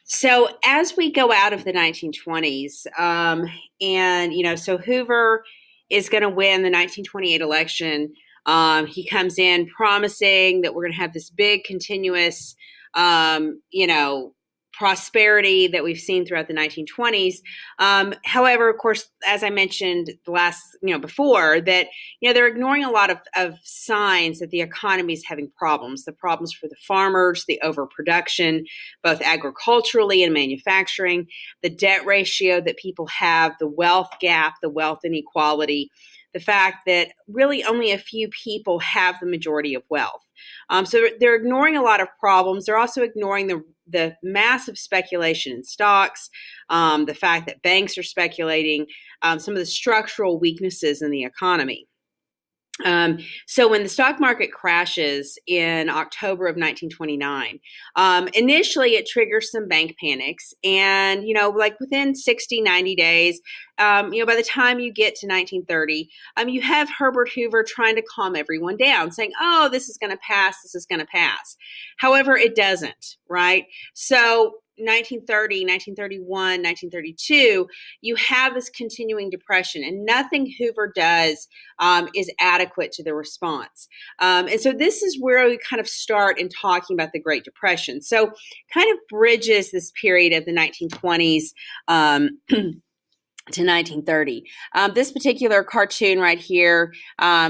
So as we go out of the 1920s, so Hoover is going to win the 1928 election. He comes in promising that we're going to have this big, continuous, um, you know, prosperity that we've seen throughout the 1920s. However, of course, as I mentioned before, that they're ignoring a lot of signs that the economy is having problems. The problems for the farmers, the overproduction, both agriculturally and manufacturing, the debt ratio that people have, the wealth gap, the wealth inequality, the fact that really only a few people have the majority of wealth. So they're ignoring a lot of problems. They're also ignoring the massive speculation in stocks, the fact that banks are speculating, some of the structural weaknesses in the economy. So when the stock market crashes in October of 1929, initially it triggers some bank panics. And, like within 60, 90 days, by the time you get to 1930, you have Herbert Hoover trying to calm everyone down, saying, oh, this is going to pass, this is going to pass. However, it doesn't, right? So 1930, 1931, 1932, you have this continuing depression, and nothing Hoover does is adequate to the response. And so this is where we kind of start in talking about the Great Depression. So kind of bridges this period of the 1920s to 1930. This particular cartoon right here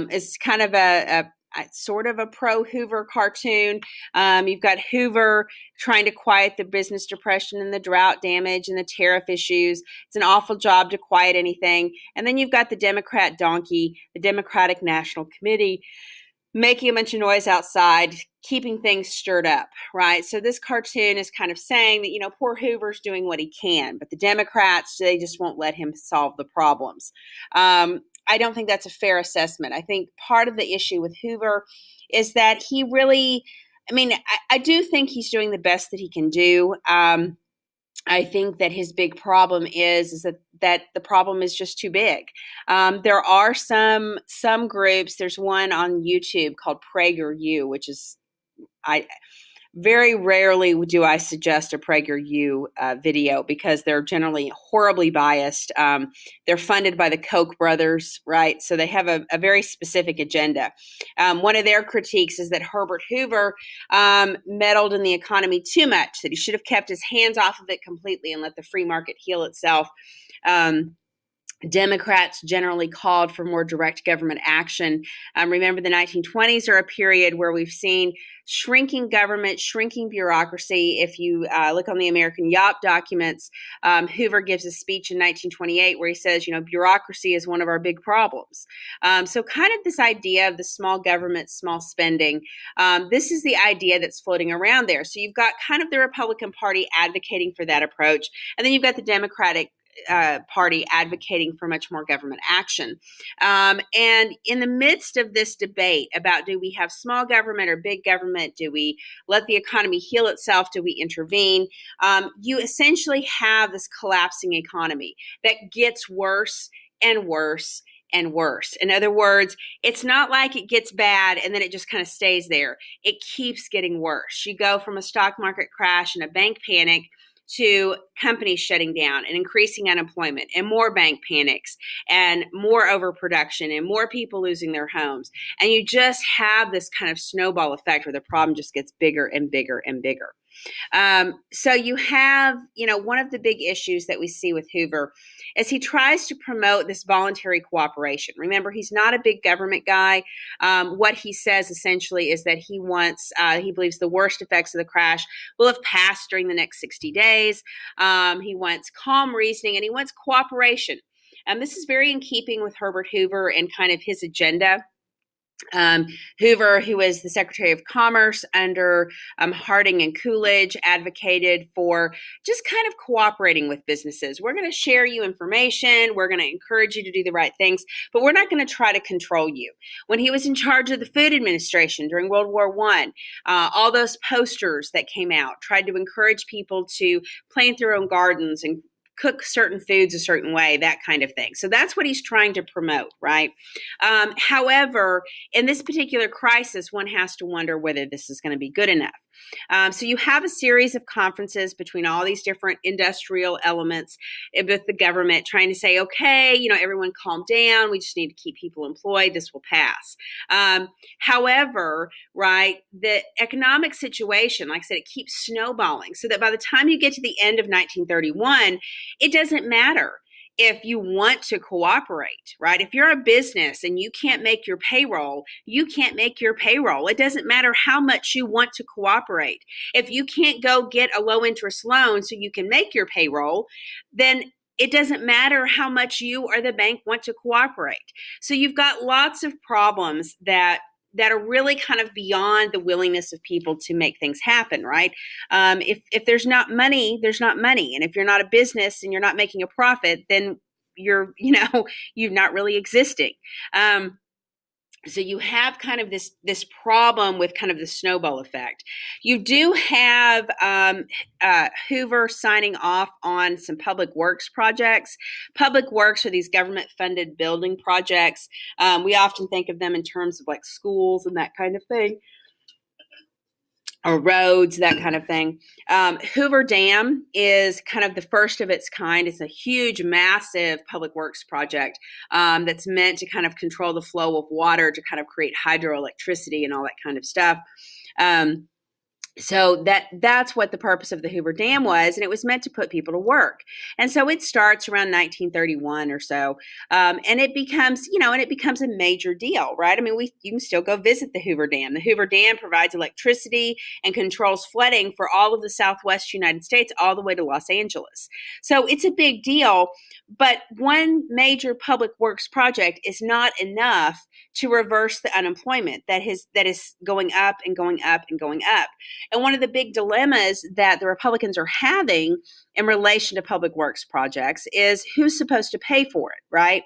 is kind of a sort of a pro-Hoover cartoon. You've got Hoover trying to quiet the business depression and the drought damage and the tariff issues. It's an awful job to quiet anything. And then you've got the Democrat donkey, the Democratic National Committee, making a bunch of noise outside, keeping things stirred up, right? So this cartoon is kind of saying that, poor Hoover's doing what he can, but the Democrats, they just won't let him solve the problems. I don't think that's a fair assessment. I think part of the issue with Hoover is that he really, I do think he's doing the best that he can do. I think that his big problem is that the problem is just too big. There are some groups. There's one on YouTube called PragerU, which is very rarely do I suggest a PragerU video because they're generally horribly biased. They're funded by the Koch brothers, right? So they have a very specific agenda. One of their critiques is that Herbert Hoover meddled in the economy too much, that he should have kept his hands off of it completely and let the free market heal itself. Democrats generally called for more direct government action. Remember, the 1920s are a period where we've seen shrinking government, shrinking bureaucracy. If you look on the American Yop documents, Hoover gives a speech in 1928 where he says, bureaucracy is one of our big problems. So kind of this idea of the small government, small spending, this is the idea that's floating around there. So you've got kind of the Republican Party advocating for that approach, and then you've got the Democratic Party advocating for much more government action. And in the midst of this debate about do we have small government or big government, do we let the economy heal itself, do we intervene, you essentially have this collapsing economy that gets worse and worse and worse. In other words, it's not like it gets bad and then it just kind of stays there. It keeps getting worse. You go from a stock market crash and a bank panic to companies shutting down and increasing unemployment and more bank panics and more overproduction and more people losing their homes. And you just have this kind of snowball effect where the problem just gets bigger and bigger and bigger. So you have, one of the big issues that we see with Hoover is he tries to promote this voluntary cooperation. Remember, he's not a big government guy. What he says essentially is that he believes the worst effects of the crash will have passed during the next 60 days. He wants calm reasoning and he wants cooperation. This is very in keeping with Herbert Hoover and kind of his agenda. Hoover, who was the Secretary of Commerce under Harding and Coolidge, advocated for just kind of cooperating with businesses. We're going to share you information. We're going to encourage you to do the right things, but we're not going to try to control you. When he was in charge of the Food Administration during World War I, all those posters that came out tried to encourage people to plant their own gardens and cook certain foods a certain way, that kind of thing. So that's what he's trying to promote, right? However, in this particular crisis, one has to wonder whether this is going to be good enough. So you have a series of conferences between all these different industrial elements with the government trying to say, okay, everyone calm down. We just need to keep people employed. This will pass. However, right, the economic situation, like I said, it keeps snowballing so that by the time you get to the end of 1931, it doesn't matter if you want to cooperate, right? If you're a business and you can't make your payroll, you can't make your payroll. It doesn't matter how much you want to cooperate. If you can't go get a low interest loan so you can make your payroll, then it doesn't matter how much you or the bank want to cooperate. So you've got lots of problems that are really kind of beyond the willingness of people to make things happen, right? If there's not money, there's not money. And if you're not a business and you're not making a profit, then you're not really existing. So you have kind of this problem with kind of the snowball effect. You do have Hoover signing off on some public works projects. Public works are these government-funded building projects. We often think of them in terms of like schools and that kind of thing, or roads, that kind of thing. Hoover Dam is kind of the first of its kind. It's a huge, massive public works project that's meant to kind of control the flow of water to kind of create hydroelectricity and all that kind of stuff. So that's what the purpose of the Hoover Dam was, and it was meant to put people to work. And so it starts around 1931 or so, and it becomes, a major deal, right? I mean, you can still go visit the Hoover Dam. The Hoover Dam provides electricity and controls flooding for all of the Southwest United States, all the way to Los Angeles. So it's a big deal, but one major public works project is not enough to reverse the unemployment that is going up and going up and going up. And one of the big dilemmas that the Republicans are having in relation to public works projects is who's supposed to pay for it, right?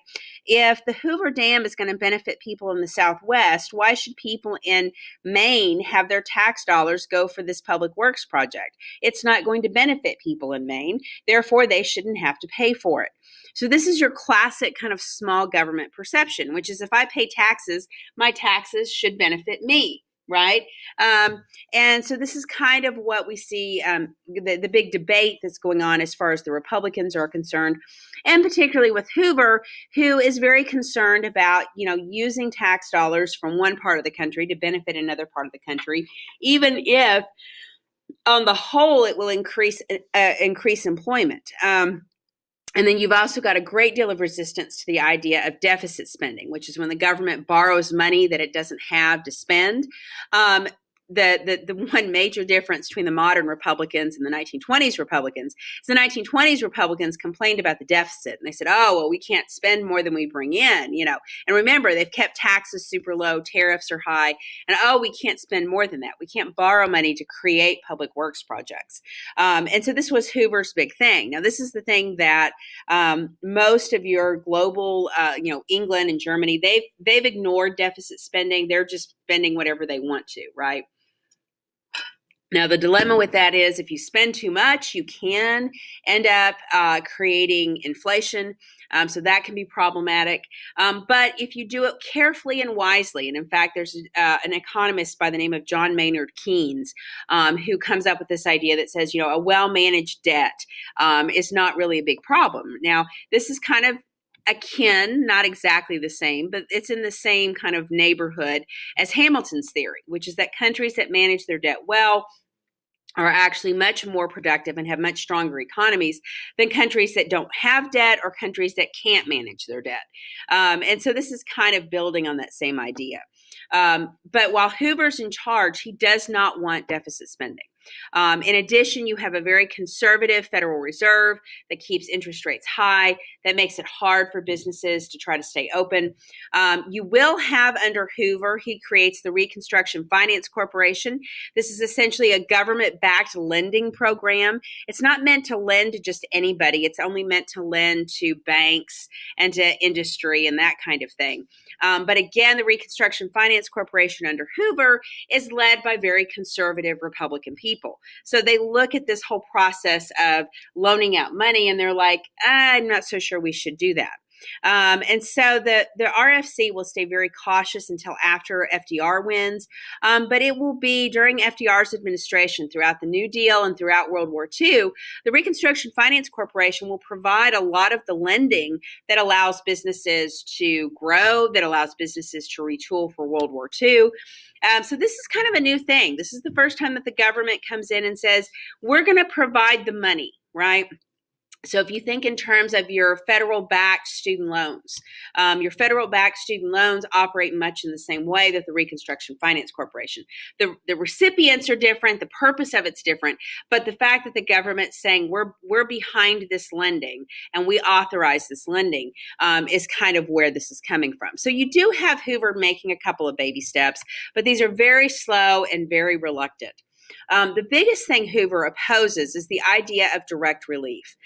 If the Hoover Dam is going to benefit people in the Southwest, why should people in Maine have their tax dollars go for this public works project? It's not going to benefit people in Maine. Therefore, they shouldn't have to pay for it. So this is your classic kind of small government perception, which is if I pay taxes, my taxes should benefit me. Right. And so this is kind of what we see, the big debate that's going on as far as the Republicans are concerned, and particularly with Hoover, who is very concerned about, using tax dollars from one part of the country to benefit another part of the country, even if on the whole it will increase employment. And then you've also got a great deal of resistance to the idea of deficit spending, which is when the government borrows money that it doesn't have to spend. The one major difference between the modern Republicans and the 1920s Republicans is the 1920s Republicans complained about the deficit. And they said, oh, well, we can't spend more than we bring in, And remember, they've kept taxes super low, tariffs are high, and we can't spend more than that. We can't borrow money to create public works projects. And so this was Hoover's big thing. Now, this is the thing that most of your global, England and Germany, they've ignored deficit spending. They're just spending whatever they want to, right? Now, the dilemma with that is if you spend too much, you can end up creating inflation. So that can be problematic. But if you do it carefully and wisely, and in fact, there's an economist by the name of John Maynard Keynes who comes up with this idea that says, a well-managed debt is not really a big problem. Now, this is kind of akin, not exactly the same, but it's in the same kind of neighborhood as Hamilton's theory, which is that countries that manage their debt well are actually much more productive and have much stronger economies than countries that don't have debt or countries that can't manage their debt. And so this is kind of building on that same idea. But while Hoover's in charge, he does not want deficit spending. In addition, you have a very conservative Federal Reserve that keeps interest rates high, that makes it hard for businesses to try to stay open. You will have under Hoover, he creates the Reconstruction Finance Corporation. This is essentially a government-backed lending program. It's not meant to lend to just anybody. It's only meant to lend to banks and to industry and that kind of thing. But again, the Reconstruction Finance Corporation under Hoover is led by very conservative Republican people. So they look at this whole process of loaning out money and they're like, I'm not so sure we should do that. And so the RFC will stay very cautious until after FDR wins, but it will be during FDR's administration throughout the New Deal and throughout World War II. The Reconstruction Finance Corporation will provide a lot of the lending that allows businesses to grow, that allows businesses to retool for World War II. So this is kind of a new thing. This is the first time that the government comes in and says, we're going to provide the money, right? So if you think in terms of your federal-backed student loans, your federal-backed student loans operate much in the same way that the Reconstruction Finance Corporation. The recipients are different, the purpose of it's different, but the fact that the government's saying we're behind this lending and we authorize this lending is kind of where this is coming from. So you do have Hoover making a couple of baby steps, but these are very slow and very reluctant. The biggest thing Hoover opposes is the idea of direct relief.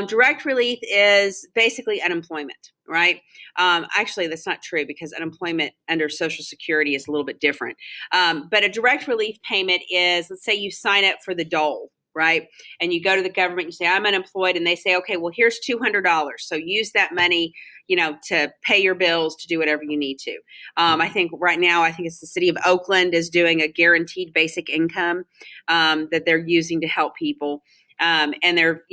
Direct relief is basically unemployment, right? Actually, that's not true because unemployment under Social Security is a little bit different. But a direct relief payment is, let's say you sign up for the dole, right? And you go to the government and you say, I'm unemployed. And they say, okay, well, here's $200. So use that money, to pay your bills, to do whatever you need to. I think right now, I think it's the city of Oakland is doing a guaranteed basic income that they're using to help people. And they're,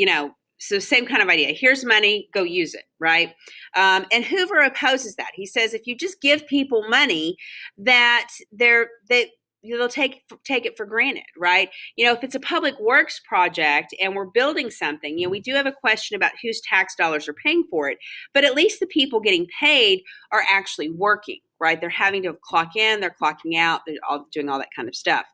so same kind of idea. Here's money, go use it, right? And Hoover opposes that. He says if you just give people money, that they'll take it for granted, right? If it's a public works project and we're building something, we do have a question about whose tax dollars are paying for it, but at least the people getting paid are actually working, right? They're having to clock in, they're clocking out, they're all doing all that kind of stuff.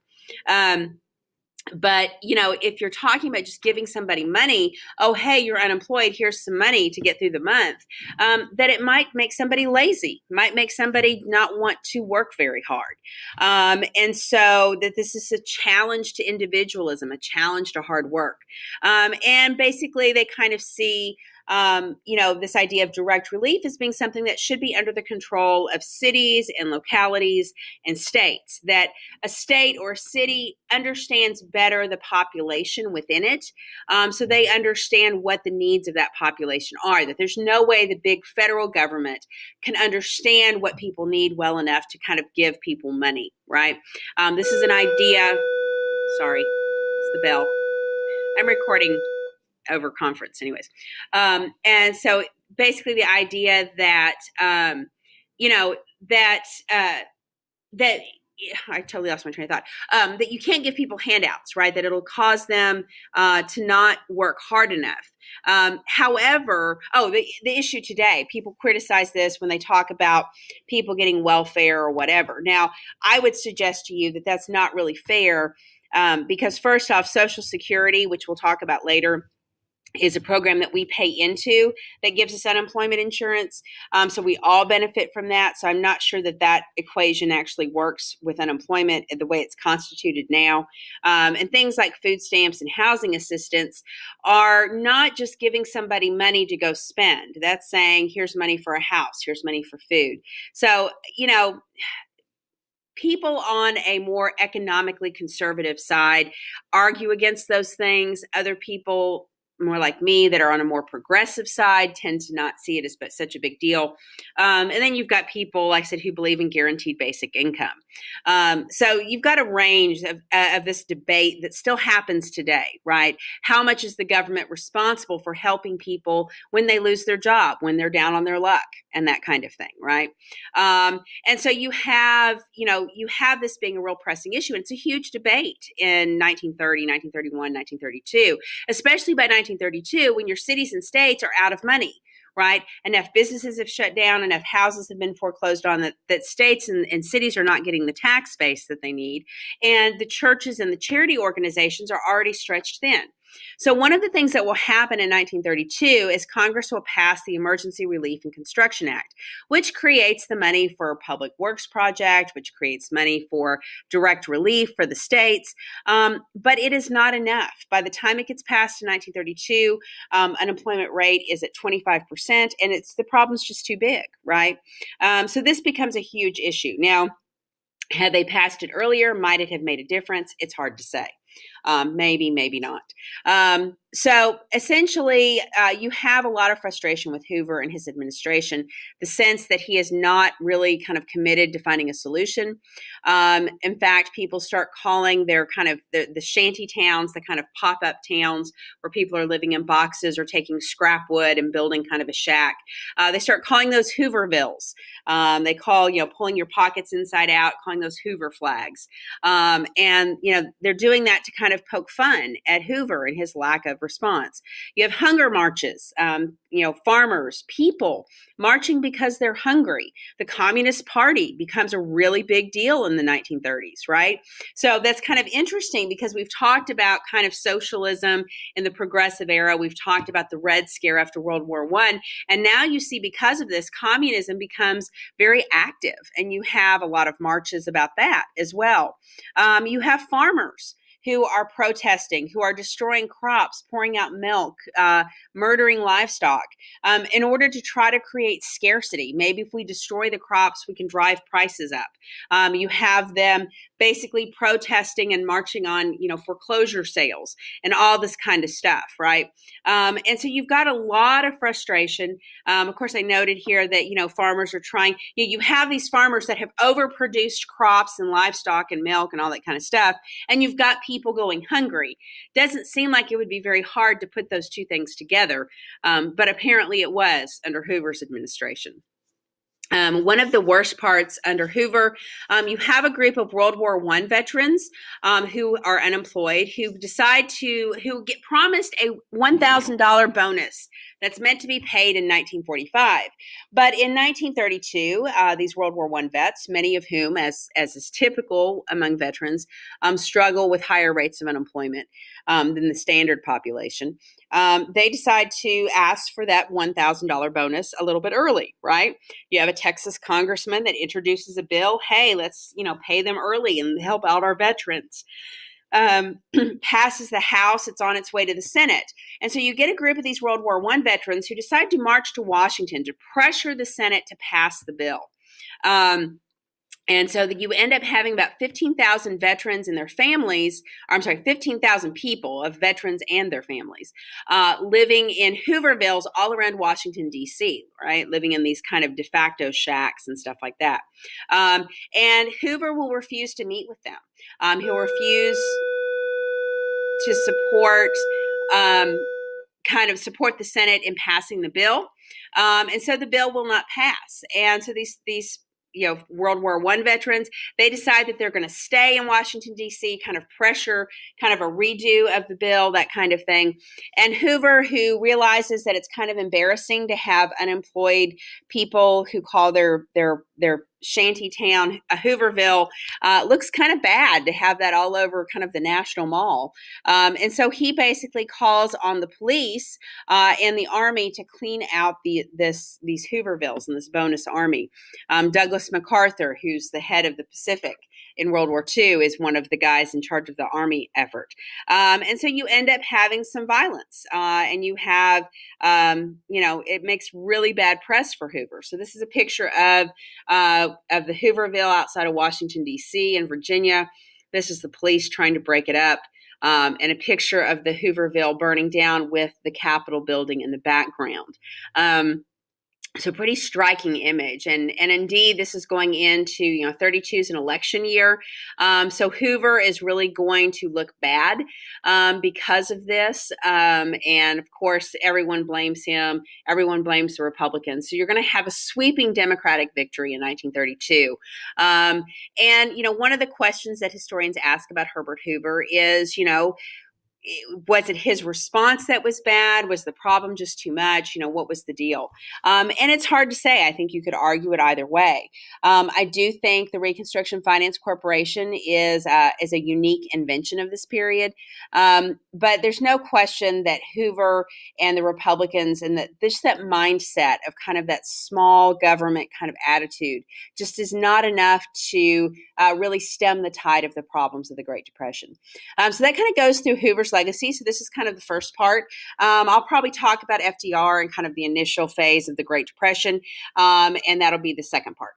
But, if you're talking about just giving somebody money, oh, hey, you're unemployed, here's some money to get through the month, that it might make somebody lazy, might make somebody not want to work very hard. And so that this is a challenge to individualism, a challenge to hard work. And basically they kind of see this idea of direct relief as being something that should be under the control of cities and localities and states, that a state or a city understands better the population within it. So they understand what the needs of that population are, that there's no way the big federal government can understand what people need well enough to kind of give people money, right? This is an idea, sorry, it's the bell. I'm recording over conference anyways. And so basically the idea that, that I totally lost my train of thought, that you can't give people handouts, right? That it'll cause them to not work hard enough. However, the issue today, people criticize this when they talk about people getting welfare or whatever. Now, I would suggest to you that that's not really fair because first off, Social Security, which we'll talk about later, is a program that we pay into that gives us unemployment insurance. So we all benefit from that. So I'm not sure that equation actually works with unemployment the way it's constituted now. And things like food stamps and housing assistance are not just giving somebody money to go spend. That's saying, here's money for a house, here's money for food. So, people on a more economically conservative side argue against those things. Other people more like me that are on a more progressive side tend to not see it as such a big deal. And then you've got people, like I said, who believe in guaranteed basic income. So you've got a range of this debate that still happens today, right? How much is the government responsible for helping people when they lose their job, when they're down on their luck and that kind of thing, right? And so you have this being a real pressing issue. And it's a huge debate in 1930, 1931, 1932, especially by 1932, when your cities and states are out of money, right? Enough businesses have shut down, enough houses have been foreclosed on that states and cities are not getting the tax base that they need. And the churches and the charity organizations are already stretched thin. So one of the things that will happen in 1932 is Congress will pass the Emergency Relief and Construction Act, which creates the money for a public works project, which creates money for direct relief for the states. But it is not enough. By the time it gets passed in 1932, unemployment rate is at 25%, and the problem's just too big, right? So this becomes a huge issue. Now, had they passed it earlier, might it have made a difference? It's hard to say. Maybe, maybe not. So essentially, you have a lot of frustration with Hoover and his administration, the sense that he is not really kind of committed to finding a solution. In fact, people start calling their kind of the shanty towns, the kind of pop-up towns where people are living in boxes or taking scrap wood and building kind of a shack. They start calling those Hoovervilles. They call, pulling your pockets inside out, calling those Hoover flags. And they're doing that to kind of poke fun at Hoover and his lack of response. You have hunger marches, farmers, people marching because they're hungry. The Communist Party becomes a really big deal in the 1930s, right? So that's kind of interesting because we've talked about kind of socialism in the progressive era. We've talked about the Red Scare after World War I. And now you see, because of this, communism becomes very active, and you have a lot of marches about that as well. You have farmers who are protesting, who are destroying crops, pouring out milk, murdering livestock in order to try to create scarcity. Maybe if we destroy the crops, we can drive prices up. You have them basically protesting and marching on, foreclosure sales and all this kind of stuff, right? And so you've got a lot of frustration. Of course, I noted here that, farmers are trying, you have these farmers that have overproduced crops and livestock and milk and all that kind of stuff, and you've got people going hungry. Doesn't seem like it would be very hard to put those two things together, but apparently it was under Hoover's administration. One of the worst parts under Hoover, you have a group of World War I veterans who are unemployed, who get promised a $1,000 bonus that's meant to be paid in 1945. But in 1932, these World War I vets, many of whom, as is typical among veterans, struggle with higher rates of unemployment than the standard population. They decide to ask for that $1,000 bonus a little bit early, right? You have a Texas congressman that introduces a bill. Hey, let's, pay them early and help out our veterans. Passes the House. It's on its way to the Senate. And so you get a group of these World War I veterans who decide to march to Washington to pressure the Senate to pass the bill. And so you end up having about 15,000 veterans and their families, 15,000 people of veterans and their families living in Hoovervilles all around Washington, D.C., right? Living in these kind of de facto shacks and stuff like that. And Hoover will refuse to meet with them. He'll refuse to support the Senate in passing the bill. And so the bill will not pass. And so these World War I veterans, they decide that they're going to stay in Washington, D.C., kind of pressure, kind of a redo of the bill, that kind of thing. And Hoover, who realizes that it's kind of embarrassing to have unemployed people who call their shanty town a Hooverville, looks kind of bad to have that all over kind of the National Mall. And so he basically calls on the police and the Army to clean out these Hoovervilles and this bonus army. Douglas MacArthur, who's the head of the Pacific in World War II, is one of the guys in charge of the Army effort. And so you end up having some violence, and you have, it makes really bad press for Hoover. So this is a picture of the Hooverville outside of Washington, D.C. and Virginia. This is the police trying to break it up. And a picture of the Hooverville burning down with the Capitol building in the background. So pretty striking image. And indeed, this is going into, 32 is an election year. So Hoover is really going to look bad because of this. And of course, everyone blames him. Everyone blames the Republicans. So you're going to have a sweeping Democratic victory in 1932. And, one of the questions that historians ask about Herbert Hoover is, was it his response that was bad? Was the problem just too much? What was the deal? And it's hard to say. I think you could argue it either way. I do think the Reconstruction Finance Corporation is a unique invention of this period. But there's no question that Hoover and the Republicans and that mindset of kind of that small government kind of attitude just is not enough to really stem the tide of the problems of the Great Depression. So that kind of goes through Hoover's legacy. So this is kind of the first part. I'll probably talk about FDR and kind of the initial phase of the Great Depression, and that'll be the second part.